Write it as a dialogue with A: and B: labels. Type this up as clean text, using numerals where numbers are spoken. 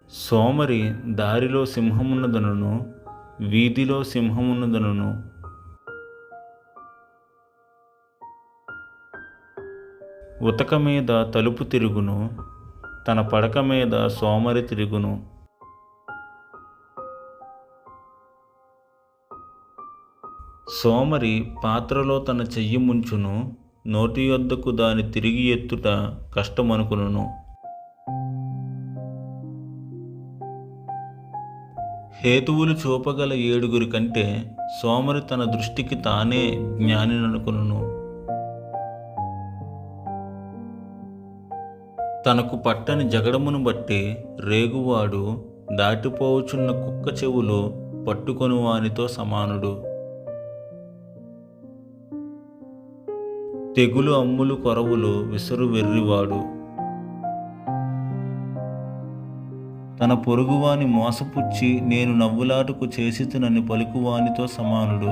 A: సోమరి దారిలో సింహమున్నదనును, వీధిలో సింహమున్నదనును. ఉతక మీద తలుపు తిరుగును, తన పడక మీద సోమరి తిరుగును. సోమరి పాత్రలో తన చెయ్యి ముంచును, నోటి యొద్దకు దాని తిరిగి ఎత్తుట కష్టమనుకును. హేతువులు చూపగల 7 కంటే సోమరి తన దృష్టికి తానే జ్ఞానిననుకును. తనకు పట్టని జగడమును బట్టి రేగువాడు దాటిపోవుచున్న కుక్క చెవులు పట్టుకొని వానితో సమానుడు. తెగులు అమ్ములు కొరవులు విసరు వెర్రివాడు తన పొరుగువాని మోసపుచ్చి నేను నవ్వులాటకు చేసితునని పలుకువానితో సమానుడు.